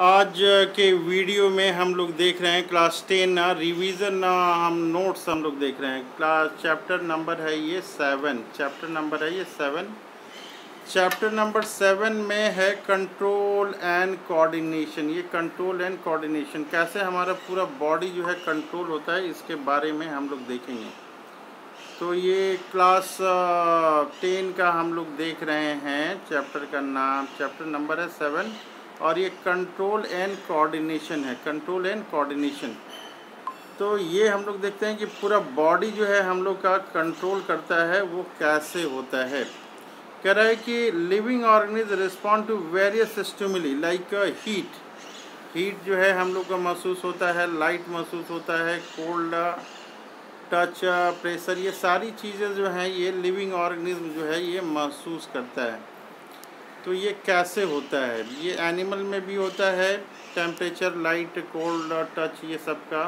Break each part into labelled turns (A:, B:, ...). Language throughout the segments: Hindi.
A: आज के वीडियो में हम लोग देख रहे हैं क्लास 10 रिवीजन हम नोट्स हम लोग देख रहे हैं। क्लास चैप्टर नंबर है ये 7। चैप्टर नंबर 7 में है कंट्रोल एंड कोऑर्डिनेशन। ये कंट्रोल एंड कोऑर्डिनेशन कैसे हमारा पूरा बॉडी जो है कंट्रोल होता है, इसके बारे में हम लोग देखेंगे। तो ये क्लास 10 का हम लोग देख रहे हैं। चैप्टर नंबर है 7 और ये कंट्रोल एंड कोऑर्डिनेशन है। कंट्रोल एंड कोऑर्डिनेशन, तो ये हम लोग देखते हैं कि पूरा बॉडी जो है हम लोग का कंट्रोल करता है, वो कैसे होता है। कह रहा है कि living organism respond to various stimuli like heat जो है हम लोग को महसूस होता है, लाइट महसूस होता है, कोल्ड, टच, प्रेशर, ये सारी चीज़ें जो हैं ये लिविंग ऑर्गेनिज्म जो है ये महसूस करता है। तो ये कैसे होता है? ये एनिमल में भी होता है, टेम्परेचर, लाइट, कोल्ड, टच, ये सब का।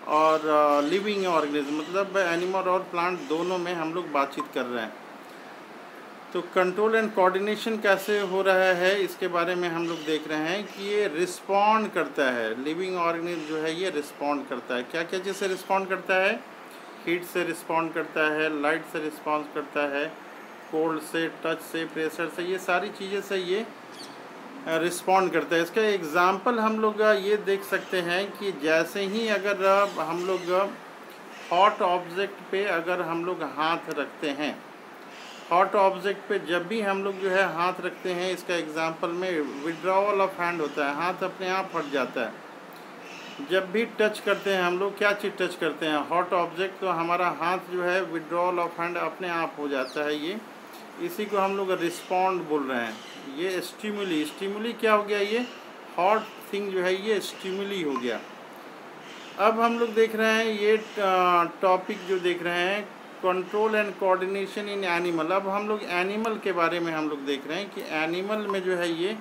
A: और लिविंग ऑर्गेनिज्म मतलब एनिमल और प्लांट दोनों में हम लोग बातचीत कर रहे हैं। तो कंट्रोल एंड कोऑर्डिनेशन कैसे हो रहा है, इसके बारे में हम लोग देख रहे हैं कि ये रिस्पॉन्ड करता है। लिविंग ऑर्गेनिज्म जो है ये रिस्पॉन्ड करता है। क्या क्या चीज़ से रिस्पॉन्ड करता है? हीट से रिस्पॉन्ड करता है, लाइट से रिस्पॉन्स करता है, कोल्ड से, टच से, प्रेशर से, ये सारी चीज़ें से ये रिस्पॉन्ड करता है। इसका एग्ज़ाम्पल हम लोग ये देख सकते हैं कि जैसे ही अगर हम लोग हॉट ऑब्जेक्ट पे अगर हम लोग हाथ रखते हैं, हॉट ऑब्जेक्ट पे जब भी हम लोग जो है हाथ रखते हैं, इसका एग्ज़ाम्पल में विड्रॉवल ऑफ हैंड होता है, हाथ अपने आप हट जाता है। जब भी टच करते हैं हम लोग, क्या चीज़ टच करते हैं? हॉट ऑब्जेक्ट, तो हमारा हाथ जो है विड्रॉवल ऑफ हैंड अपने आप हो जाता है। ये इसी को हम लोग रिस्पॉन्ड बोल रहे हैं। ये स्टिमुली क्या हो गया? ये हॉट थिंग जो है ये स्टिमुली हो गया। अब हम लोग देख रहे हैं ये टॉपिक जो देख रहे हैं, control and coordination in animal. अब हम लोग एनिमल के बारे में हम लोग देख रहे हैं कि एनिमल में जो है ये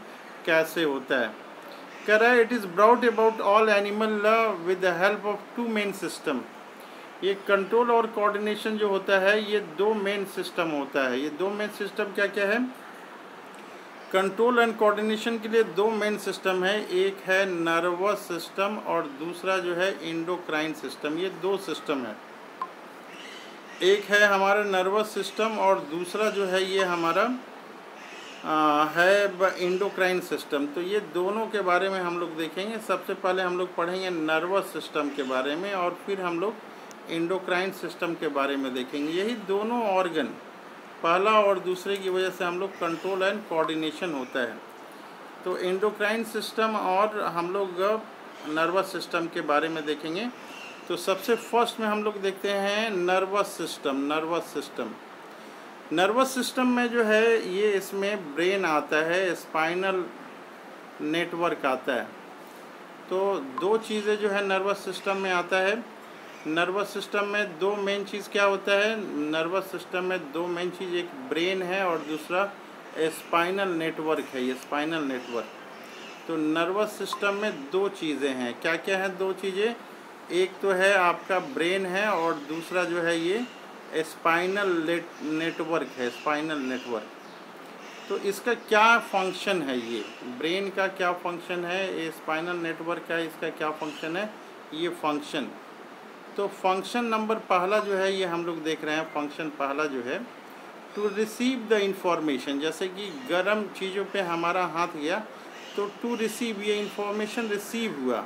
A: कैसे होता है। कह रहा है it is brought about all animal with the help of two main system. ये कंट्रोल और कोऑर्डिनेशन जो होता है ये दो मेन सिस्टम होता है। ये दो मेन सिस्टम क्या क्या है? कंट्रोल एंड कोऑर्डिनेशन के लिए दो मेन सिस्टम है, एक है नर्वस सिस्टम और दूसरा जो है एंडोक्राइन सिस्टम। ये दो सिस्टम है, एक है हमारा नर्वस सिस्टम और दूसरा जो है ये हमारा है एंडोक्राइन सिस्टम। तो ये दोनों के बारे में हम लोग देखेंगे। सबसे पहले हम लोग पढ़ेंगे नर्वस सिस्टम के बारे में और फिर हम लोग एंडोक्राइन सिस्टम के बारे में देखेंगे। यही दोनों ऑर्गन, पहला और दूसरे की वजह से हम लोग कंट्रोल एंड कोऑर्डिनेशन होता है। तो एंडोक्राइन सिस्टम और हम लोग नर्वस सिस्टम के बारे में देखेंगे। तो सबसे फर्स्ट में हम लोग देखते हैं नर्वस सिस्टम में जो है ये इसमें ब्रेन आता है, स्पाइनल नेटवर्क आता है। तो दो चीज़ें जो है नर्वस सिस्टम में आता है। नर्वस सिस्टम में दो मेन चीज़ क्या होता है? नर्वस सिस्टम में दो मेन चीज़, एक ब्रेन है और दूसरा स्पाइनल नेटवर्क है। ये स्पाइनल नेटवर्क, तो नर्वस सिस्टम में दो चीज़ें हैं। क्या क्या हैं दो चीज़ें? एक तो है आपका ब्रेन है और दूसरा जो है ये स्पाइनल नेटवर्क है, स्पाइनल नेटवर्क। तो इसका क्या फंक्शन है? ये ब्रेन का क्या फंक्शन है, ये स्पाइनल नेटवर्क का इसका क्या फंक्शन है? ये फंक्शन, तो फंक्शन नंबर पहला जो है ये हम लोग देख रहे हैं। फंक्शन पहला जो है टू रिसीव द इंफॉर्मेशन। जैसे कि गर्म चीज़ों पे हमारा हाथ गया तो टू रिसीव, ये इंफॉर्मेशन रिसीव हुआ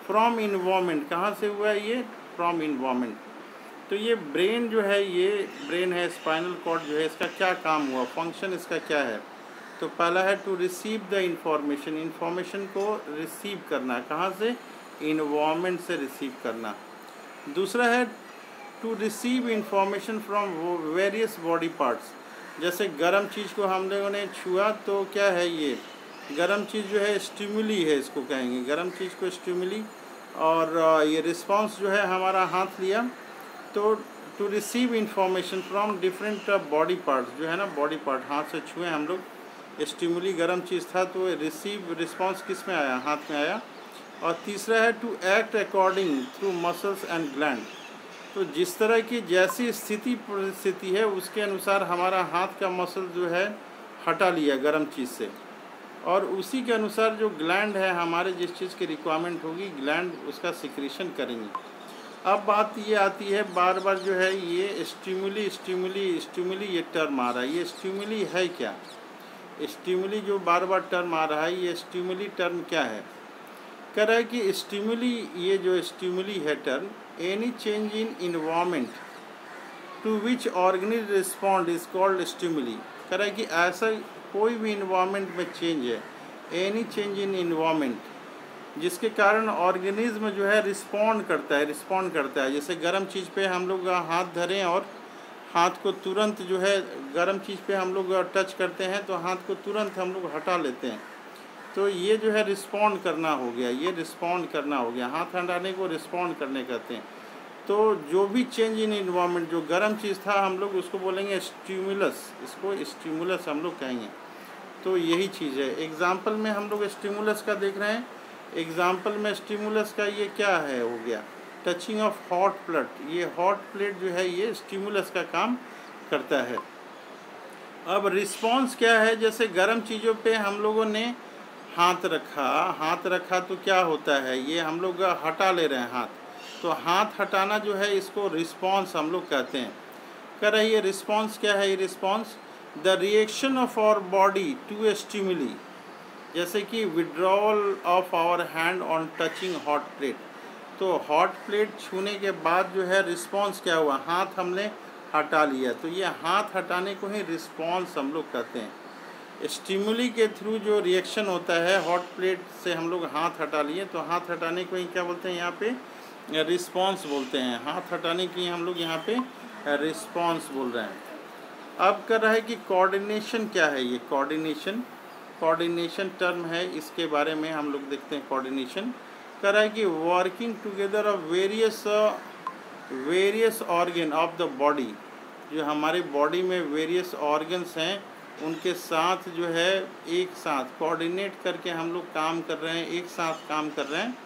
A: फ्रॉम इन्वायरमेंट। कहाँ से हुआ? ये फ्रॉम इन्वायरमेंट। तो ये ब्रेन जो है, ये ब्रेन है, स्पाइनल कॉर्ड जो है, इसका क्या काम हुआ, फंक्शन इसका क्या है? तो पहला है to receive the information, information को रिसीव करना। कहाँ से? इन्वायरमेंट से रिसीव करना। दूसरा है to receive information from various body parts. जैसे गर्म चीज़ को हम लोगों ने छुआ तो क्या है? ये गर्म चीज़ जो है स्टिमुली है, इसको कहेंगे गर्म चीज़ को स्टिमुली। और ये रिस्पांस जो है हमारा हाथ लिया, तो to receive information from different body parts, जो है ना बॉडी पार्ट, हाथ से छुए हम लोग, स्टिमुली गर्म चीज़ था तो रिसीव रिस्पांस किस में आया? हाथ में आया। और तीसरा है to act according through muscles and gland. तो जिस तरह की जैसी स्थिति परिस्थिति है उसके अनुसार हमारा हाथ का मसल जो है हटा लिया गर्म चीज़ से। और उसी के अनुसार जो ग्लैंड है हमारे जिस चीज़ की रिक्वायरमेंट होगी ग्लैंड उसका सिक्रीशन करेंगे। अब बात ये आती है बार बार जो है ये स्टिमुली स्टिमुली स्टिमुली ये टर्म आ रहा है, ये स्टिमुली है क्या? स्टिमुली जो बार बार टर्म आ रहा है ये स्टिमुली टर्म क्या है? कह रहा है कि स्टिमुली, ये जो स्टिमुली है term, any change in environment to which organism respond is called stimuli. कह रहा है कि ऐसा कोई भी इन्वायरमेंट में चेंज है, एनी चेंज इन इन्वायरमेंट, जिसके कारण ऑर्गेनिज्म जो है रिस्पॉन्ड करता है। जैसे गर्म चीज़ पे हम लोग हाथ धरें और हाथ को तुरंत जो है गर्म चीज़ पे हम लोग टच करते हैं तो हाथ को तुरंत हम लोग हटा लेते हैं, तो ये जो है रिस्पॉन्ड करना हो गया, ये रिस्पॉन्ड करना हो गया। हाथ हटाने को रिस्पॉन्ड करने कहते हैं। तो जो भी चेंज इन इन्वायरमेंट, जो गर्म चीज़ था हम लोग उसको बोलेंगे स्टिमुलस, इसको स्टिमुलस हम लोग कहेंगे। तो यही चीज़ है। एग्जाम्पल में हम लोग स्टिमुलस का देख रहे हैं। एग्जाम्पल में स्टिमुलस का ये क्या है, हो गया टचिंग ऑफ हॉट प्लेट। ये हॉट प्लेट जो है ये स्टिमुलस का काम करता है। अब रिस्पॉन्स क्या है? जैसे गर्म चीज़ों पे हम लोगों ने हाथ रखा तो क्या होता है, ये हम लोग हटा ले रहे हैं हाथ, तो हाथ हटाना जो है इसको रिस्पॉन्स हम लोग कहते हैं। कह रही है रिस्पॉन्स क्या है? ये response the reaction of our body to a stimuli, जैसे कि withdrawal of our hand on touching hot plate. तो हॉट प्लेट छूने के बाद जो है रिस्पॉन्स क्या हुआ, हाथ हमने हटा लिया, तो ये हाथ हटाने को ही रिस्पॉन्स हम लोग कहते हैं। स्टिमुली के थ्रू जो रिएक्शन होता है, हॉट प्लेट से हम लोग हाथ हटा लिए, तो हाथ हटाने को ही क्या बोलते हैं यहाँ पे? रिस्पॉन्स बोलते हैं। हाथ हटाने की हम लोग यहाँ पे रिस्पॉन्स बोल रहे हैं। अब कर रहा है कि कोऑर्डिनेशन क्या है? ये कोऑर्डिनेशन टर्म है, इसके बारे में हम लोग देखते हैं। कोऑर्डिनेशन कर रहा है कि working together of various organ of the body, जो हमारे बॉडी में वेरियस ऑर्गन्स हैं उनके साथ जो है एक साथ कोऑर्डिनेट करके हम लोग काम कर रहे हैं, एक साथ काम कर रहे हैं,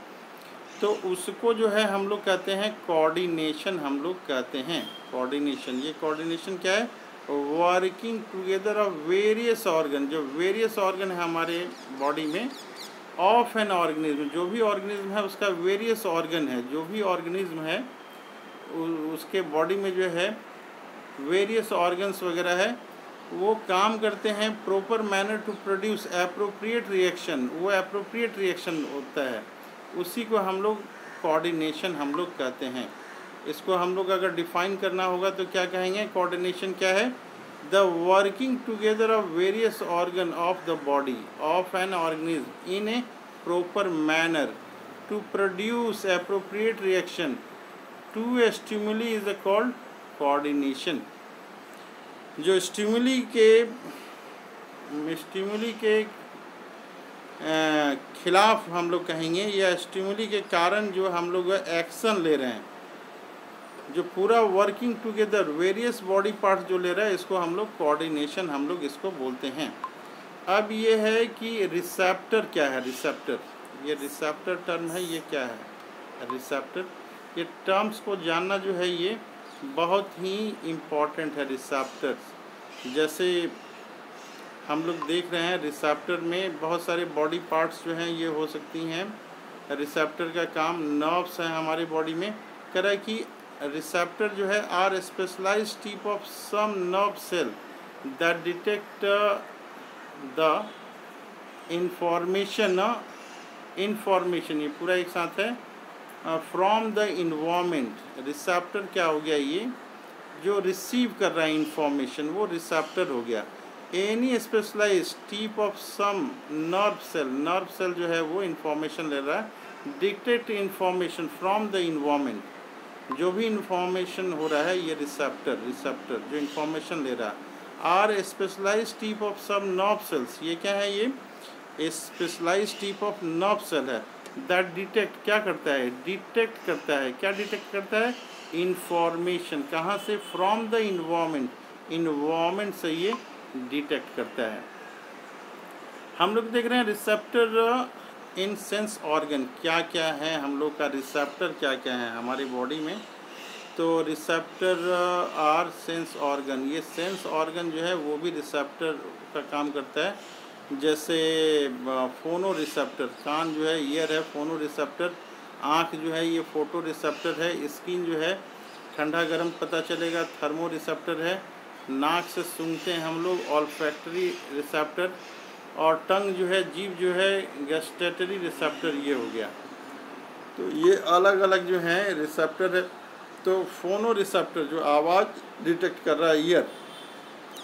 A: तो उसको जो है हम लोग कहते हैं कोऑर्डिनेशन, हम लोग कहते हैं कोऑर्डिनेशन। ये कोऑर्डिनेशन क्या है? Working together of various organ, जो वेरियस ऑर्गन है हमारे बॉडी में, ऑफ एन ऑर्गेनिज्म, जो भी ऑर्गेनिज्म है उसका वेरियस ऑर्गन है, जो भी ऑर्गेनिज्म है उसके बॉडी में जो है वेरियस ऑर्गन्स वगैरह है, वो काम करते हैं proper manner to produce appropriate reaction. वो एप्रोप्रिएट रिएक्शन होता है, उसी को हम लोग कोऑर्डिनेशन हम लोग कहते हैं। इसको हम लोग अगर डिफाइन करना होगा तो क्या कहेंगे? कोऑर्डिनेशन क्या है? The working together of various organ of the body of an organism in a proper manner to produce appropriate reaction to a stimuli is called coordination. जो स्टिमुली के खिलाफ हम लोग कहेंगे, या स्टिमुली के कारण जो हम लोग एक्शन ले रहे हैं, जो पूरा working together various body parts जो ले रहा है, इसको हम लोग कोऑर्डिनेशन हम लोग इसको बोलते हैं। अब ये है कि रिसेप्टर क्या है? रिसेप्टर, ये रिसेप्टर टर्म है, ये क्या है रिसेप्टर? ये टर्म्स को जानना जो है ये बहुत ही इम्पॉर्टेंट है। रिसेप्टर्स जैसे हम लोग देख रहे हैं, रिसेप्टर में बहुत सारे बॉडी पार्ट्स जो हैं ये हो सकती हैं। रिसेप्टर का काम, नर्व्स हैं हमारी बॉडी में। कह रहा है कि रिसेप्टर जो है are specialised type of some nerve cell that detect the information, ये पूरा एक साथ है, फ्रॉम द इन्वायरमेंट। रिसेप्टर क्या हो गया? ये जो रिसीव कर रहा है इंफॉर्मेशन, वो रिसेप्टर हो गया। Any specialised type of some nerve cell जो है वो इंफॉर्मेशन ले रहा है, detect information from the environment. जो भी इंफॉर्मेशन हो रहा है ये रिसेप्टर जो इंफॉर्मेशन ले रहा है। Are specialised type of some nerve cells, ये क्या है? ये specialised type of nerve cell है दैट डिटेक्ट, क्या करता है? डिटेक्ट करता है। क्या डिटेक्ट करता है? इंफॉर्मेशन। कहाँ से? फ्रॉम द इन्वायरमेंट से ये डिटेक्ट करता है। हम लोग देख रहे हैं रिसेप्टर इन सेंस ऑर्गन, क्या क्या है हम लोग का रिसेप्टर, क्या क्या है हमारी बॉडी में। तो रिसेप्टर आर सेंस ऑर्गन, ये सेंस ऑर्गन जो है वो भी रिसेप्टर का काम करता है। जैसे फोनो रिसेप्टर, कान जो है ईयर है फोनो रिसेप्टर, आँख जो है ये फोटो रिसेप्टर है, स्किन जो है ठंडा गर्म पता चलेगा थर्मो रिसेप्टर है, नाक से सूंघते हैं हम लोग ऑल्फैक्टरी रिसेप्टर, और टंग जो है जीभ जो है गस्टेटरी रिसेप्टर ये हो गया। तो ये अलग अलग जो हैं रिसेप्टर है। तो फोनो रिसेप्टर जो आवाज़ डिटेक्ट कर रहा है ईयर,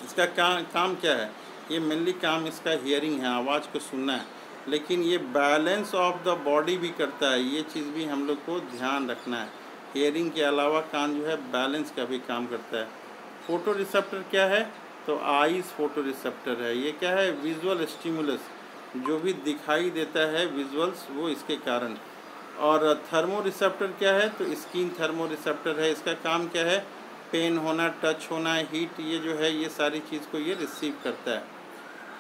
A: इसका काम क्या है? ये मेनली काम इसका हियरिंग है, आवाज़ को सुनना है, लेकिन ये बैलेंस ऑफ द बॉडी भी करता है, ये चीज़ भी हम लोग को ध्यान रखना है। हियरिंग के अलावा कान जो है बैलेंस का भी काम करता है। फोटो रिसेप्टर क्या है? तो आईज फोटो रिसेप्टर है। ये क्या है? विजुअल स्टिमुलस, जो भी दिखाई देता है विजुअल्स वो इसके कारण। और थर्मो रिसेप्टर क्या है? तो स्किन थर्मो रिसेप्टर है। इसका काम क्या है? पेन होना, टच होना, हीट, ये जो है ये सारी चीज़ को ये रिसीव करता है।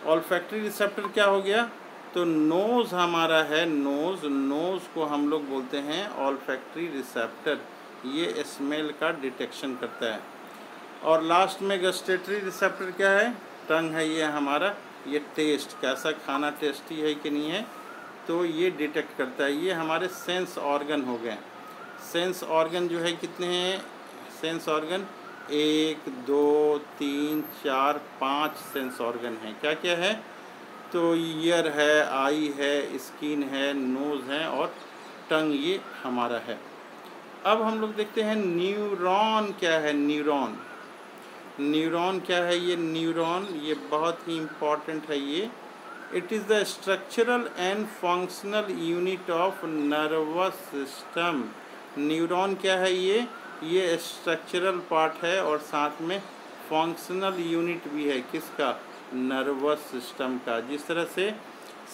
A: ऑल्फैक्टरी रिसेप्टर क्या हो गया? तो नोज़ हमारा है, नोज़ को हम लोग बोलते हैं ऑल्फैक्टरी रिसेप्टर, ये स्मेल का डिटेक्शन करता है। और लास्ट में गस्टेटरी रिसेप्टर क्या है? टंग है ये हमारा, ये टेस्ट, कैसा खाना टेस्टी है कि नहीं है, तो ये डिटेक्ट करता है। ये हमारे सेंस ऑर्गन हो गए। सेंस ऑर्गन जो है कितने हैं? सेंस ऑर्गन 1 2 3 4 5 सेंस ऑर्गन हैं। क्या क्या है? तो ईयर है, आई है, स्किन है, नोज़ है और टंग ये हमारा है। अब हम लोग देखते हैं न्यूरॉन क्या है। न्यूरॉन क्या है? ये न्यूरॉन ये बहुत ही इम्पॉर्टेंट है। ये it is the structural and functional unit of nervous system. Neuron क्या है? ये स्ट्रक्चरल पार्ट है और साथ में फंक्शनल यूनिट भी है। किसका? नर्वस सिस्टम का। जिस तरह से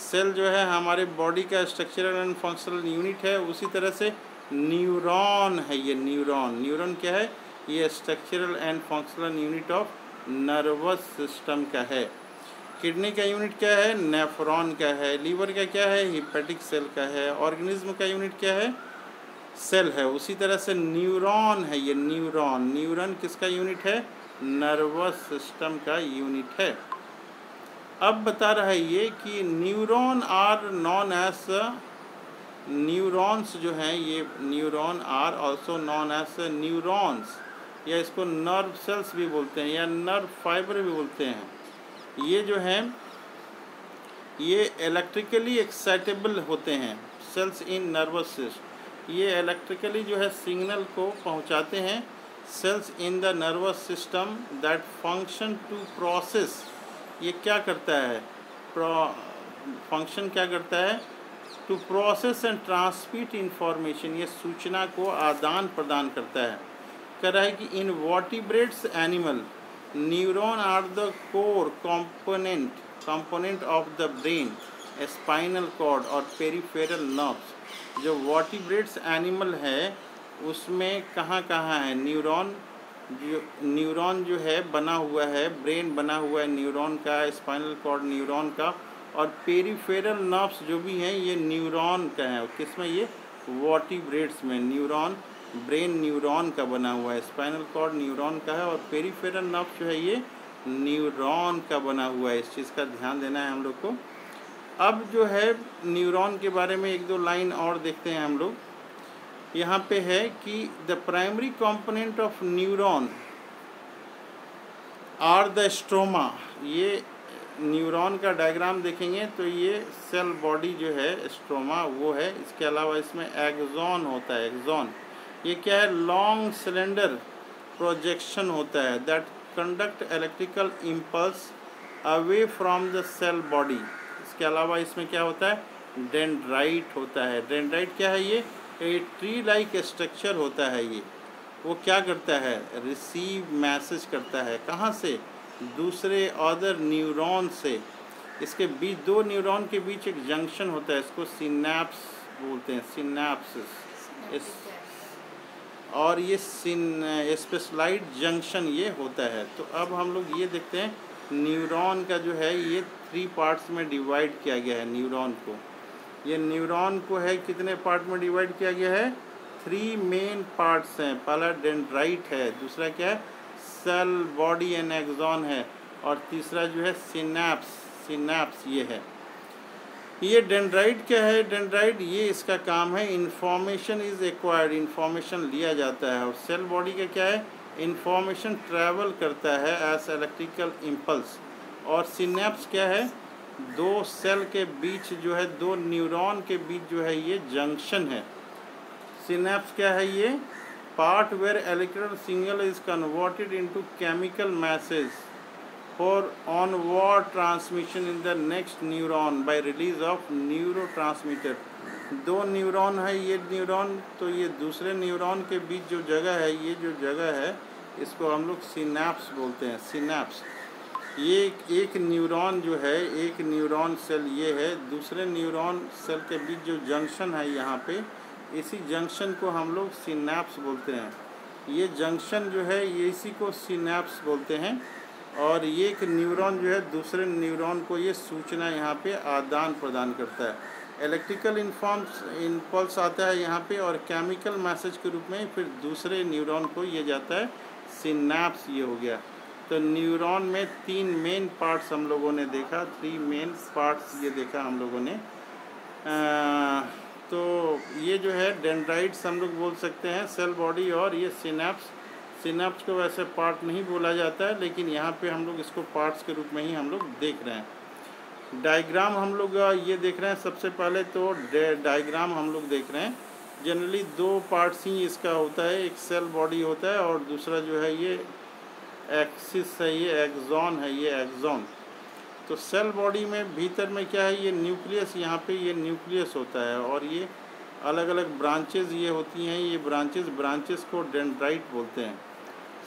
A: सेल जो है हमारे बॉडी का स्ट्रक्चरल एंड फंक्शनल यूनिट है, उसी तरह से न्यूरॉन है। ये न्यूरॉन क्या है? ये structural and functional unit of nervous system का है। किडनी का यूनिट क्या है? नेफ्रॉन का है। लीवर का क्या है? हिपैटिक सेल का है। ऑर्गेनिज्म का यूनिट क्या है? सेल है। उसी तरह से न्यूरॉन है। ये न्यूरॉन किसका यूनिट है? नर्वस सिस्टम का यूनिट है। अब बता रहा है ये कि neuron are known as, neurons जो हैं ये neuron are also known as neurons, या इसको नर्व सेल्स भी बोलते हैं या नर्व फाइबर भी बोलते हैं। ये जो हैं ये इलेक्ट्रिकली एक्साइटेबल होते हैं। सेल्स इन नर्वस सिस्टम, ये इलेक्ट्रिकली जो है सिग्नल को पहुंचाते हैं। Cells in the nervous system that function to process, ये क्या करता है? फंक्शन क्या करता है? To process and transmit information, ये सूचना को आदान प्रदान करता है। कह रहा है कि in vertebrates animal neuron are the core component of the brain, spinal cord और पेरिफेरल नर्व्स। जो वर्टिब्रेट्स एनिमल है उसमें कहाँ कहाँ है न्यूरॉन जो है बना हुआ है, ब्रेन बना हुआ है न्यूरॉन का, स्पाइनल कॉर्ड न्यूरॉन का, और पेरिफेरल नर्व्स जो भी हैं ये न्यूरॉन का है। किसमें? ये वर्टिब्रेट्स में। न्यूरॉन, ब्रेन न्यूरॉन का बना हुआ है, स्पाइनल कॉर्ड न्यूरॉन का है और पेरिफेरल नर्व्स जो है ये न्यूरॉन का बना हुआ है। इस चीज़ का ध्यान देना है हम लोग को। अब जो है न्यूरॉन के बारे में एक दो लाइन और देखते हैं हम लोग। यहाँ पे है कि the primary component of neuron are the stroma. ये न्यूरॉन का डायग्राम देखेंगे तो ये सेल बॉडी जो है स्ट्रोमा वो है। इसके अलावा इसमें एक्सॉन होता है। एक्सॉन ये क्या है? लॉन्ग सिलेंडर प्रोजेक्शन होता है that conduct electrical impulse away from the cell body. इसके अलावा इसमें क्या होता है? डेंड्राइट होता है। डेंड्राइट क्या है? ये ट्री लाइक स्ट्रक्चर होता है। ये वो क्या करता है? रिसीव मैसेज करता है। कहाँ से? दूसरे अदर न्यूरॉन से। इसके बीच, दो न्यूरॉन के बीच एक जंक्शन होता है, इसको सिनैप्स बोलते हैं, सिनैप्सिस। और ये स्पेशलाइज्ड जंक्शन ये होता है। तो अब हम लोग ये देखते हैं न्यूरॉन का जो है ये 3 पार्ट्स में डिवाइड किया गया है न्यूरॉन को। ये न्यूरॉन को है कितने पार्ट में डिवाइड किया गया है? 3 मेन पार्ट्स हैं। पहला डेंड्राइट है, दूसरा क्या है? सेल बॉडी एंड एक्सॉन है, और तीसरा जो है सिनैप्स, सिनैप्स ये है। ये डेंड्राइट क्या है? डेंड्राइट ये इसका काम है, इंफॉर्मेशन इज़ एक्वायर्ड, इंफॉर्मेशन लिया जाता है। और सेल बॉडी का क्या है? इंफॉर्मेशन ट्रैवल करता है एज इलेक्ट्रिकल इम्पल्स। और सिनैप्स क्या है? दो सेल के बीच जो है, दो न्यूरॉन के बीच जो है ये जंक्शन है। सिनैप्स क्या है? ये part where electrical signal is converted into chemical message for onward transmission in the next neuron by release of neurotransmitter। दो न्यूरॉन है, ये न्यूरॉन तो ये दूसरे न्यूरॉन के बीच जो जगह है, ये जो जगह है इसको हम लोग सिनैप्स बोलते हैं। सिनैप्स ये एक न्यूरॉन जो है, एक न्यूरॉन सेल ये है, दूसरे न्यूरॉन सेल के बीच जो जंक्शन है यहाँ पे, इसी जंक्शन को हम लोग सिनैप्स बोलते हैं। ये जंक्शन जो है ये इसी को सिनैप्स बोलते हैं। और ये एक न्यूरॉन जो है दूसरे न्यूरॉन को ये सूचना यहाँ पे आदान प्रदान करता है। इलेक्ट्रिकल इम्पल्स आता है यहाँ पे और केमिकल मैसेज के रूप में फिर दूसरे न्यूरॉन को ये जाता है, सिनैप्स ये हो गया। तो न्यूरॉन में 3 मेन पार्ट्स हम लोगों ने देखा, 3 मेन पार्ट्स ये देखा हम लोगों ने। तो ये जो है डेंड्राइट्स हम लोग बोल सकते हैं, सेल बॉडी, और ये सिनैप्स। सिनैप्स को वैसे पार्ट नहीं बोला जाता है, लेकिन यहाँ पे हम लोग इसको पार्ट्स के रूप में ही हम लोग देख रहे हैं। डायग्राम हम लोग ये देख रहे हैं। सबसे पहले तो डायग्राम हम लोग देख रहे हैं। जनरली 2 पार्ट्स ही इसका होता है, एक सेल बॉडी होता है और दूसरा जो है ये एक्सिस है, ये एक्सॉन है, ये एक्सॉन। तो सेल बॉडी में भीतर में क्या है? ये न्यूक्लियस, यहाँ पे ये न्यूक्लियस होता है और ये अलग अलग ब्रांचेज ये होती हैं। ये ब्रांचेस को डेंड्राइट बोलते हैं।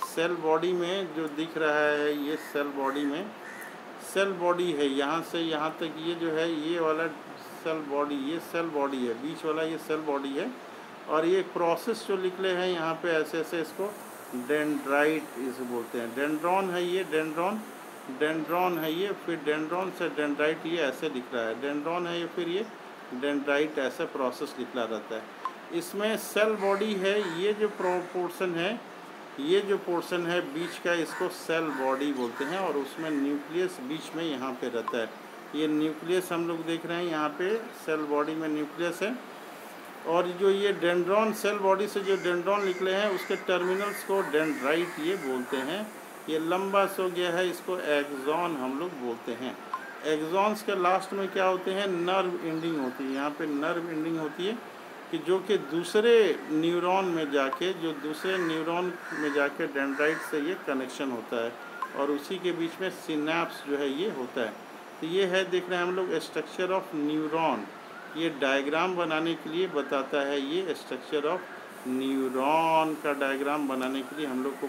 A: सेल बॉडी में जो दिख रहा है ये सेल बॉडी में, सेल बॉडी है, यहाँ से यहाँ तक ये जो है ये वाला सेल बॉडी, ये सेल बॉडी है, बीच वाला ये सेल बॉडी है। और ये प्रोसेस जो निकले हैं यहाँ पे ऐसे ऐसे, इसको डेंड्राइट इसे बोलते हैं। डेंड्रॉन है ये, डेंड्रॉन है ये, फिर डेंड्रॉन से डेंड्राइट ये ऐसे दिख रहा है। डेंड्रॉन है ये, फिर ये डेंड्राइट, ऐसा प्रोसेस निकला रहता है। इसमें सेल बॉडी है, ये जो पोर्शन है, ये जो पोर्शन है बीच का, इसको सेल बॉडी बोलते हैं। और उसमें न्यूक्लियस बीच में यहाँ पे रहता है। ये न्यूक्लियस हम लोग देख रहे हैं यहाँ पे, सेल बॉडी में न्यूक्लियस है। और जो ये डेंड्रॉन, सेल बॉडी से जो डेंड्रॉन निकले हैं उसके टर्मिनल्स को डेंड्राइट ये बोलते हैं। ये लंबा सो गया है, इसको एक्सॉन हम लोग बोलते हैं। एक्सॉन्स के लास्ट में क्या होते हैं? नर्व एंडिंग होती है। यहाँ पे नर्व एंडिंग होती है कि जो कि दूसरे न्यूरॉन में जाके, डेंड्राइट से ये कनेक्शन होता है और उसी के बीच में सिनैप्स जो है ये होता है। तो ये है, देख रहे हैं हम लोग, स्ट्रक्चर ऑफ न्यूरॉन। ये डायग्राम बनाने के लिए बताता है, ये स्ट्रक्चर ऑफ न्यूरॉन का डायग्राम बनाने के लिए हम लोग को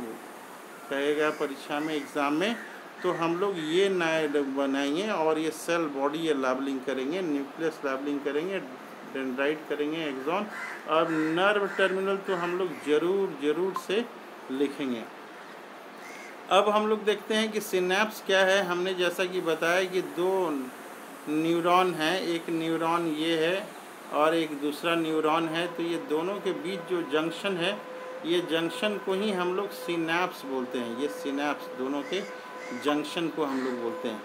A: कहेगा परीक्षा में, एग्ज़ाम में। तो हम लोग ये बनाएंगे और ये सेल बॉडी ये लेबलिंग करेंगे, न्यूक्लियस लेबलिंग करेंगे, डेंड्राइट करेंगे, एक्सॉन, और नर्व टर्मिनल तो हम लोग ज़रूर से लिखेंगे। अब हम लोग देखते हैं कि सिनैप्स क्या है। हमने जैसा कि बताया कि 2 न्यूरॉन हैं, एक न्यूरॉन ये है और एक दूसरा न्यूरॉन है। तो ये दोनों के बीच जो जंक्शन है, ये जंक्शन को ही हम लोग सिनैप्स बोलते हैं। ये सिनैप्स, दोनों के जंक्शन को हम लोग बोलते हैं।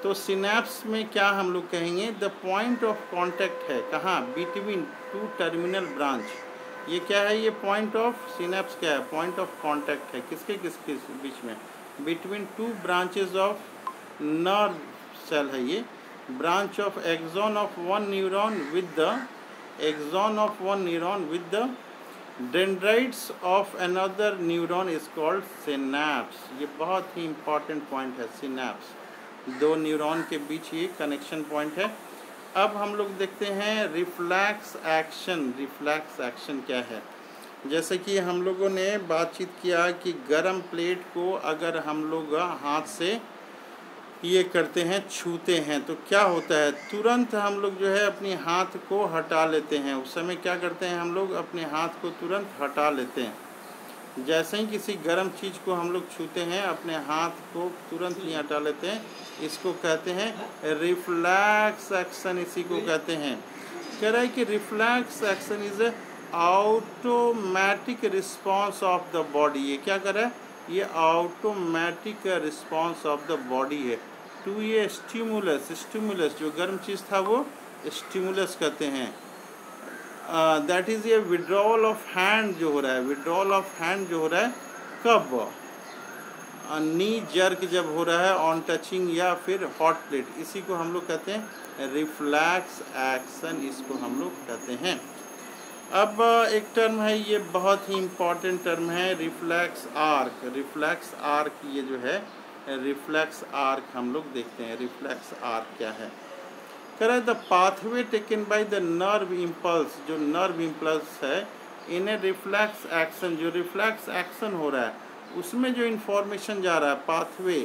A: तो सिनैप्स में क्या हम लोग कहेंगे? द पॉइंट ऑफ कांटेक्ट है, कहाँ? Between 2 terminal branch. ये क्या है? ये पॉइंट ऑफ सिनैप्स क्या है? पॉइंट ऑफ कांटेक्ट है। किसके बीच में? Between 2 branches of nerve cell है ये। Branch of axon of one neuron with the dendrites of another neuron is called synapse. ये बहुत ही इम्पॉर्टेंट पॉइंट है, सिनैप्स। 2 न्यूरॉन के बीच ये कनेक्शन पॉइंट है। अब हम लोग देखते हैं रिफ्लेक्स एक्शन। रिफ्लेक्स एक्शन क्या है? जैसे कि हम लोगों ने बातचीत किया कि गरम प्लेट को अगर हम लोग हाथ से ये करते हैं, छूते हैं, तो क्या होता है? तुरंत हम लोग जो है अपने हाथ को हटा लेते हैं। उस समय क्या करते हैं? हम लोग अपने हाथ को तुरंत हटा लेते हैं। जैसे ही किसी गर्म चीज़ को हम लोग छूते हैं, अपने हाथ को तुरंत ही हटा लेते हैं। इसको कहते हैं रिफ्लेक्स एक्शन, इसी को कहते हैं। कह रहा है कि reflex action is a automatic response of the body. ये क्या कर रहा है? ये automatic response of the body है। टू ये स्टिमुलस, स्टिमुलस जो गर्म चीज़ था वो स्टिमुलस कहते हैं। दैट इज़ ये विड्रॉल ऑफ हैंड जो हो रहा है, विड्रॉल ऑफ हैंड जो हो रहा है कब, नी जर्क जब हो रहा है ऑन टचिंग या फिर हॉट प्लेट, इसी को हम लोग कहते हैं रिफ्लैक्स एक्शन, इसको हम लोग कहते हैं। अब एक टर्म है, ये बहुत ही इम्पॉर्टेंट टर्म है, रिफ्लैक्स आर्क। रिफ्लैक्स आर्क ये जो है रिफ्लैक्स आर्क हम लोग देखते हैं, रिफ्लैक्स आर्क क्या है। कह रहा है the pathway taken by the nerve impulse, जो नर्व इम्पल्स है इन ए रिफ्लैक्स एक्शन, जो रिफ्लैक्स एक्शन हो रहा है उसमें जो इंफॉर्मेशन जा रहा है pathway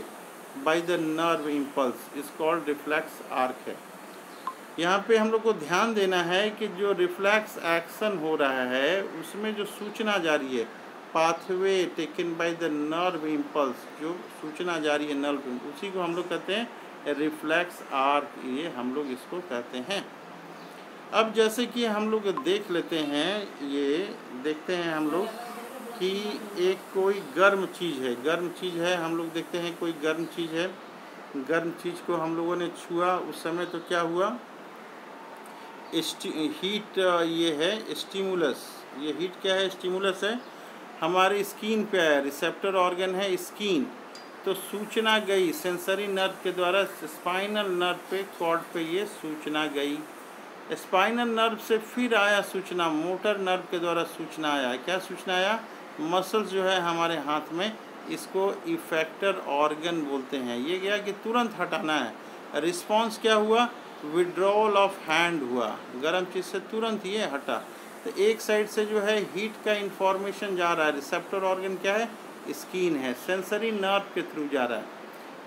A: by the nerve impulse is called reflex arc है। यहाँ पे हम लोग को ध्यान देना है कि जो रिफ्लैक्स एक्शन हो रहा है उसमें जो सूचना जा रही है pathway taken by the nerve impulse, जो सूचना जा रही है नर्व, उसी को हम लोग कहते हैं रिफ्लैक्स आर्क, ये हम लोग इसको कहते हैं। अब जैसे कि हम लोग देख लेते हैं, ये देखते हैं हम लोग कि एक कोई गर्म चीज़ है, गर्म चीज़ है, हम लोग देखते हैं कोई गर्म चीज़ है, गर्म चीज़ को हम लोगों ने छुआ, उस समय तो क्या हुआ, हीट ये है स्टिमुलस, ये हीट क्या है, स्टिमुलस है, हमारी स्किन पे है, रिसेप्टर ऑर्गन है स्किन, तो सूचना गई सेंसरी नर्व के द्वारा स्पाइनल नर्व पे, कॉर्ड पे ये सूचना गई, स्पाइनल नर्व से फिर आया सूचना मोटर नर्व के द्वारा सूचना आया, क्या सूचना आया, मसल्स जो है हमारे हाथ में, इसको इफेक्टर ऑर्गन बोलते हैं, ये गया कि तुरंत हटाना है, रिस्पॉन्स क्या हुआ, विड्रॉल ऑफ हैंड हुआ, गर्म चीज़ से तुरंत ये हटा। तो एक साइड से जो है हीट का इंफॉर्मेशन जा रहा है, रिसेप्टर ऑर्गन क्या है, स्किन है, सेंसरी नर्व के थ्रू जा रहा है।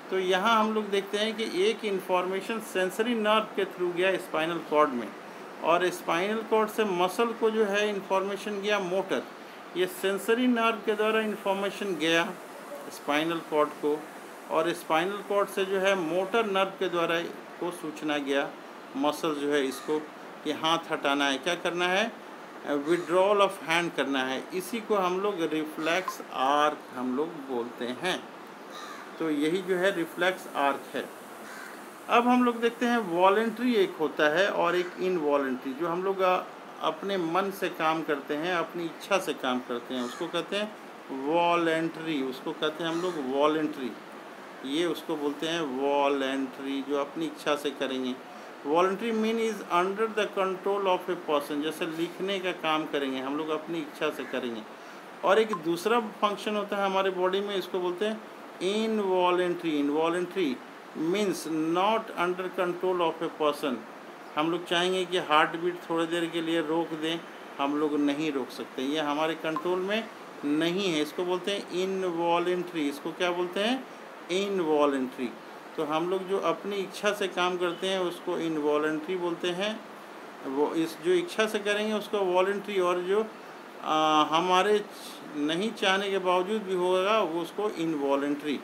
A: तो यहाँ हम लोग देखते हैं कि एक इंफॉर्मेशन सेंसरी नर्व के थ्रू गया स्पाइनल कॉर्ड में, और स्पाइनल कॉर्ड से मसल को जो है इंफॉर्मेशन गया मोटर, ये सेंसरी नर्व के द्वारा इंफॉर्मेशन गया स्पाइनल कॉर्ड को, और स्पाइनल कॉर्ड से जो है मोटर नर्व के द्वारा को सूचना गया मसल जो है इसको कि हाथ हटाना है, क्या करना है, विड्रॉल ऑफ हैंड करना है, इसी को हम लोग रिफ्लैक्स आर्क हम लोग बोलते हैं। तो यही जो है रिफ्लैक्स आर्क है। अब हम लोग देखते हैं वॉलेंट्री एक होता है और एक इनवॉलेंट्री, जो हम लोग अपने मन से काम करते हैं, अपनी इच्छा से काम करते हैं, उसको कहते हैं वॉलेंट्री, उसको कहते हैं हम लोग वॉलेंट्री, ये उसको बोलते हैं वॉलेंट्री, जो अपनी इच्छा से करेंगे। Voluntary mean is under the control of a person, जैसे लिखने का काम करेंगे हम लोग अपनी इच्छा से करेंगे। और एक दूसरा फंक्शन होता है हमारे बॉडी में, इसको बोलते हैं involuntary. Involuntary means not under control of a person, हम लोग चाहेंगे कि हार्ट बीट थोड़ी देर के लिए रोक दें, हम लोग नहीं रोक सकते, ये हमारे कंट्रोल में नहीं है, इसको बोलते हैं इनवॉलेंट्री, इसको क्या बोलते हैं, इनवॉलेंट्री। तो हम लोग जो अपनी इच्छा से काम करते हैं उसको इनवॉलेंट्री बोलते हैं, वो इस जो इच्छा से करेंगे उसको वॉलेंट्री, और जो हमारे नहीं चाहने के बावजूद भी होगा वो उसको इनवॉलेंट्री।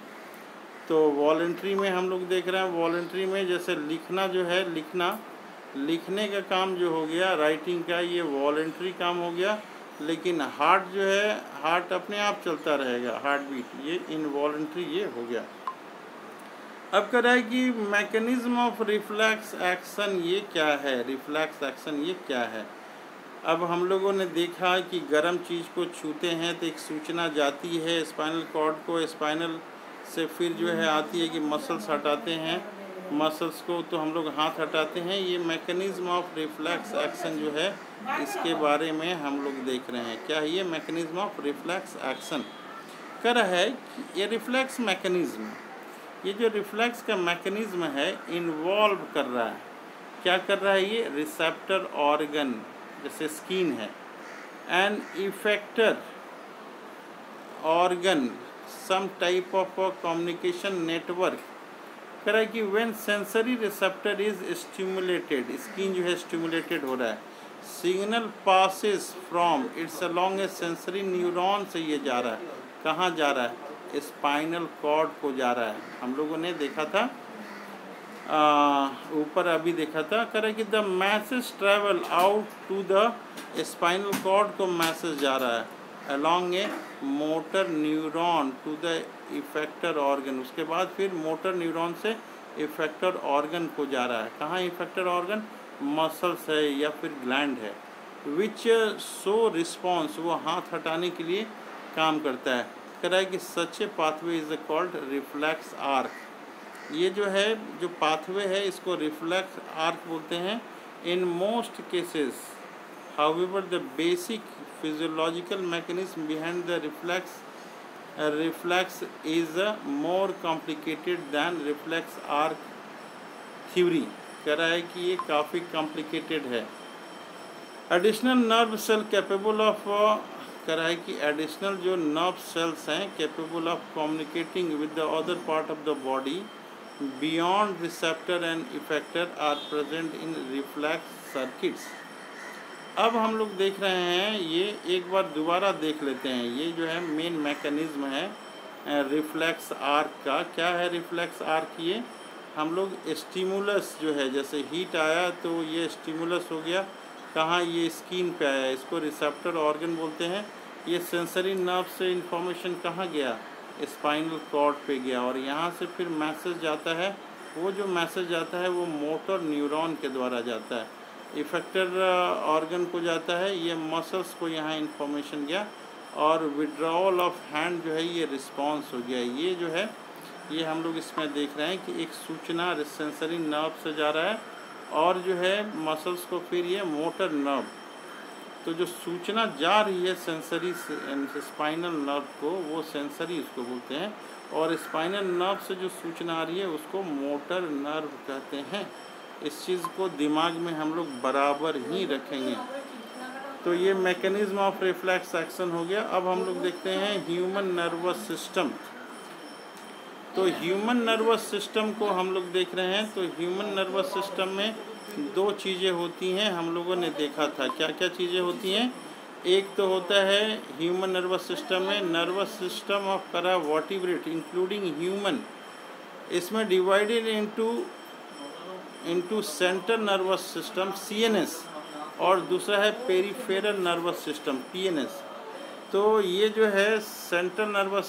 A: तो वॉलेंट्री में हम लोग देख रहे हैं, वॉलेंट्री में जैसे लिखना जो है, लिखने का काम जो हो गया राइटिंग का, ये वॉलेंट्री काम हो गया, लेकिन हार्ट जो है, हार्ट अपने आप चलता रहेगा, हार्ट बीट, ये इनवॉलेंट्री ये हो गया। अब कह रहा है कि मैकेनिज्म ऑफ रिफ्लैक्स एक्शन ये क्या है, रिफ्लैक्स एक्शन ये क्या है। अब हम लोगों ने देखा कि गर्म चीज़ को छूते हैं तो एक सूचना जाती है स्पाइनल कॉर्ड को, स्पाइनल से फिर जो है आती है कि मसल्स हटाते हैं, मसल्स को तो हम लोग हाथ हटाते हैं, ये मैकेनिज्म ऑफ रिफ्लैक्स एक्शन जो है इसके बारे में हम लोग देख रहे हैं। क्या है ये मैकेनिज्म ऑफ रिफ्लैक्स एक्शन, कह रहा है कि ये रिफ्लैक्स मैकेनिज्म, ये जो रिफ्लैक्स का मैकेनिज्म है इन्वॉल्व कर रहा है, क्या कर रहा है, ये रिसेप्टर ऑर्गन जैसे स्किन है, an effector organ, some type of communication network, कह रहा है कि when sensory receptor is stimulated, skin जो है स्टिमुलेटेड हो रहा है, signal passes from its along a sensory neuron से ये जा रहा है, कहाँ जा रहा है, स्पाइनल कॉर्ड को जा रहा है। हम लोगों ने देखा था ऊपर अभी देखा था, कह रहा है कि the message travel out to the spinal cord को मैसेज जा रहा है along a motor neuron to the effector organ, उसके बाद फिर मोटर न्यूरॉन से इफेक्टर ऑर्गन को जा रहा है। कहाँ इफेक्टर ऑर्गन? मसल्स है या फिर ग्लैंड है। विच शो रिस्पॉन्स, वो हाथ हटाने के लिए काम करता है। कह रहा है कि such a pathway is called reflex arc. ये जो है, जो पाथवे है, इसको रिफ्लेक्स आर्क बोलते हैं। In most cases however the basic physiological mechanism behind the reflex is more complicated than reflex arc theory. कह रहा है कि ये काफ़ी कॉम्प्लिकेटेड है। Additional nerve cell capable of, कह रहा है कि एडिशनल जो नर्व सेल्स हैं capable of communicating with the other part of the body beyond receptor and effector are present in reflex circuits. अब हम लोग देख रहे हैं, ये एक बार दोबारा देख लेते हैं। ये जो है मेन मैकेनिज्म है रिफ्लेक्स आर्क का। क्या है रिफ्लेक्स आर्क? ये हम लोग स्टिमुलस जो है, जैसे हीट आया तो ये स्टिमुलस हो गया, कहाँ? ये स्किन पे आया, इसको रिसेप्टर ऑर्गन बोलते हैं। ये सेंसरी नर्व से इंफॉर्मेशन कहाँ गया? स्पाइनल कॉर्ड पे गया, और यहाँ से फिर मैसेज जाता है। वो जो मैसेज जाता है वो मोटर न्यूरॉन के द्वारा जाता है, इफेक्टर ऑर्गन को जाता है, ये मसल्स को यहाँ इंफॉर्मेशन गया, और विड्रॉल ऑफ हैंड जो है ये रिस्पॉन्स हो गया। ये जो है, ये हम लोग इसमें देख रहे हैं कि एक सूचना सेंसरी नर्व से जा रहा है, और जो है मसल्स को फिर ये मोटर नर्व। तो जो सूचना जा रही है सेंसरी स्पाइनल नर्व को, वो सेंसरी उसको बोलते हैं, और स्पाइनल नर्व से जो सूचना आ रही है उसको मोटर नर्व कहते हैं। इस चीज़ को दिमाग में हम लोग बराबर ही रखेंगे। तो ये मैकेनिज्म ऑफ रिफ्लेक्स एक्शन हो गया। अब हम लोग देखते हैं ह्यूमन नर्वस सिस्टम। तो ह्यूमन नर्वस सिस्टम को हम लोग देख रहे हैं। तो ह्यूमन नर्वस सिस्टम में दो चीज़ें होती हैं, हम लोगों ने देखा था। क्या क्या चीज़ें होती हैं? एक तो होता है ह्यूमन नर्वस सिस्टम में नर्वस सिस्टम ऑफ करा वर्टिब्रेट इंक्लूडिंग ह्यूमन, इसमें divided into central nervous system CNS, और दूसरा है पेरिफेरल नर्वस सिस्टम PNS। तो ये जो है सेंट्रल नर्वस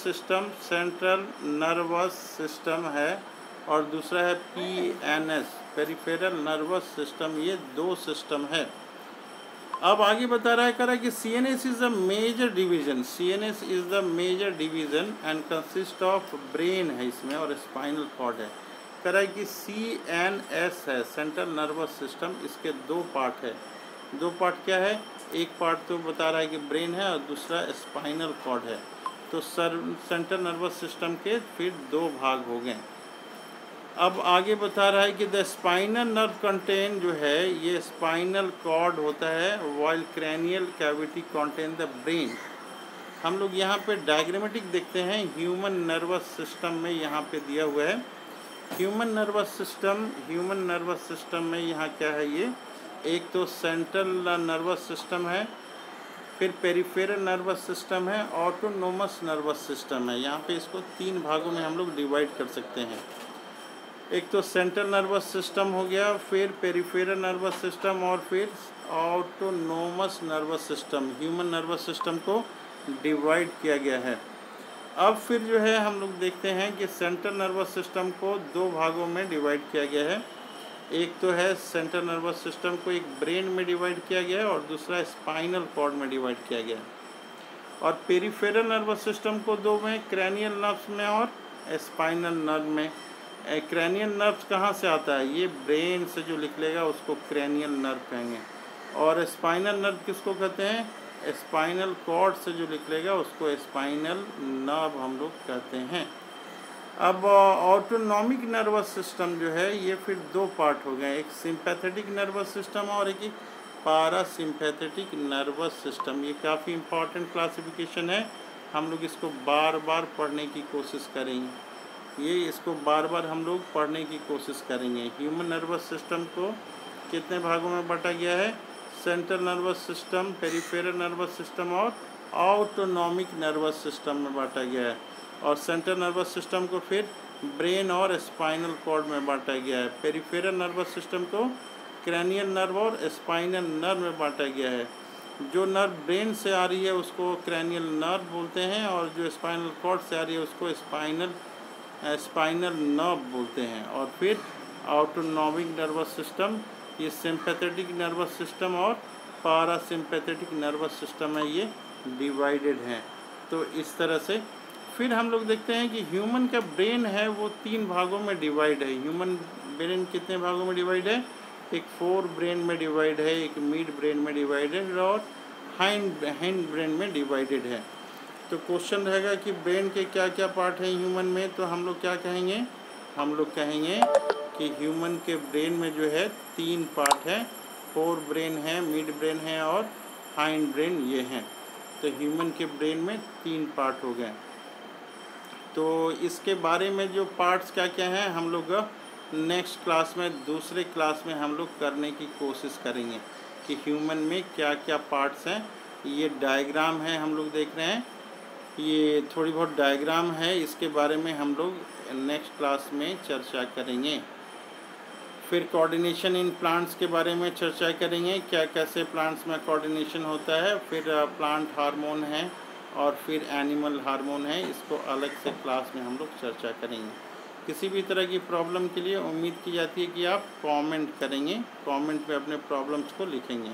A: सिस्टम है, और दूसरा है PNS पेरिफेरल नर्वस सिस्टम। ये दो सिस्टम है। अब आगे बता रहा है, कह रहा है कि CNS is the major division, CNS is the major division and consist of brain है इसमें, और स्पाइनल कॉर्ड है। कह रहा है कि CNS है सेंट्रल नर्वस सिस्टम, इसके दो पार्ट है। दो पार्ट क्या है? एक पार्ट तो बता रहा है कि ब्रेन है, और दूसरा स्पाइनल कॉर्ड है। तो सेंट्रल नर्वस सिस्टम के फिर दो भाग हो गए। अब आगे बता रहा है कि द स्पाइनल नर्व कंटेन जो है, ये स्पाइनल कॉर्ड होता है, while cranial cavity contain the brain. हम लोग यहाँ पे डायग्रामेटिक देखते हैं ह्यूमन नर्वस सिस्टम में, यहाँ पे दिया हुआ है ह्यूमन नर्वस सिस्टम में यहाँ क्या है? ये एक तो सेंट्रल नर्वस सिस्टम है, फिर पेरिफेरल नर्वस सिस्टम है, ऑटोनोमस नर्वस सिस्टम है। यहाँ पे इसको तीन भागों में हम लोग डिवाइड कर सकते हैं। एक तो सेंट्रल नर्वस सिस्टम हो गया, फिर पेरिफेरल नर्वस सिस्टम, और फिर autonomous nervous system. Human nervous system को डिवाइड किया गया है। अब फिर जो है हम लोग देखते हैं कि सेंट्रल नर्वस सिस्टम को दो भागों में डिवाइड किया गया है। एक तो है सेंट्रल नर्वस सिस्टम को एक ब्रेन में डिवाइड किया गया है, और दूसरा स्पाइनल कॉर्ड में डिवाइड किया गया है। और पेरिफेरल नर्वस सिस्टम को दो में, क्रैनियल नर्व्स में और स्पाइनल नर्व में। क्रैनियल नर्व्स कहाँ से आता है? ये ब्रेन से जो निकलेगा उसको क्रैनियल नर्व कहेंगे। और स्पाइनल नर्व किसको कहते हैं? स्पाइनल कॉर्ड से जो निकलेगा उसको स्पाइनल नर्व हम लोग कहते हैं। अब ऑटोनॉमिक नर्वस सिस्टम जो है, ये फिर दो पार्ट हो गए, एक सिंपैथेटिक नर्वस सिस्टम और एक पारासिम्पैथेटिक नर्वस सिस्टम। ये काफ़ी इम्पॉर्टेंट क्लासिफिकेशन है, हम लोग इसको बार बार पढ़ने की कोशिश करेंगे। इसको बार बार हम लोग पढ़ने की कोशिश करेंगे। ह्यूमन नर्वस सिस्टम को कितने भागों में बांटा गया है? Central nervous system, peripheral nervous system और ऑटोनॉमिक नर्वस सिस्टम में बांटा गया है। और सेंट्रल नर्वस सिस्टम को फिर ब्रेन और स्पाइनल कॉर्ड में बांटा गया है। पेरिफेरल नर्वस सिस्टम को क्रैनियल नर्व और स्पाइनल नर्व में बांटा गया है। जो नर्व ब्रेन से आ रही है उसको क्रैनियल नर्व बोलते हैं, और जो स्पाइनल कॉर्ड से आ रही है उसको स्पाइनल स्पाइनल नर्व बोलते हैं। और फिर ऑटोनॉमिक नर्वस सिस्टम, ये सिंपैथेटिक नर्वस सिस्टम और पारासिम्पैथेटिक नर्वस सिस्टम है, ये डिवाइडेड हैं। तो इस तरह से फिर हम लोग देखते हैं कि ह्यूमन का ब्रेन है वो 3 भागों में डिवाइड है। ह्यूमन ब्रेन कितने भागों में डिवाइड है? एक फोर ब्रेन में डिवाइड है, एक मिड ब्रेन में डिवाइडेड और हाइंड ब्रेन में डिवाइडेड है। तो क्वेश्चन रहेगा कि ब्रेन के क्या क्या पार्ट हैं ह्यूमन में, तो हम लोग क्या कहेंगे? हम लोग कहेंगे कि ह्यूमन के ब्रेन में जो है 3 पार्ट है, फोर ब्रेन है, मिड ब्रेन है और हाइंड ब्रेन ये हैं। तो ह्यूमन के ब्रेन में 3 पार्ट हो गए। तो इसके बारे में जो पार्ट्स क्या क्या हैं हम लोग नेक्स्ट क्लास में, दूसरे क्लास में हम लोग करने की कोशिश करेंगे कि ह्यूमन में क्या क्या पार्ट्स हैं। ये डायग्राम है हम लोग देख रहे हैं, ये थोड़ी बहुत डायग्राम है, इसके बारे में हम लोग नेक्स्ट क्लास में चर्चा करेंगे। फिर कोऑर्डिनेशन इन प्लांट्स के बारे में चर्चा करेंगे, क्या कैसे प्लांट्स में कोऑर्डिनेशन होता है। फिर प्लांट हार्मोन है और फिर एनिमल हार्मोन है, इसको अलग से क्लास में हम लोग चर्चा करेंगे। किसी भी तरह की प्रॉब्लम के लिए उम्मीद की जाती है कि आप कमेंट करेंगे, कमेंट में अपने प्रॉब्लम्स को लिखेंगे।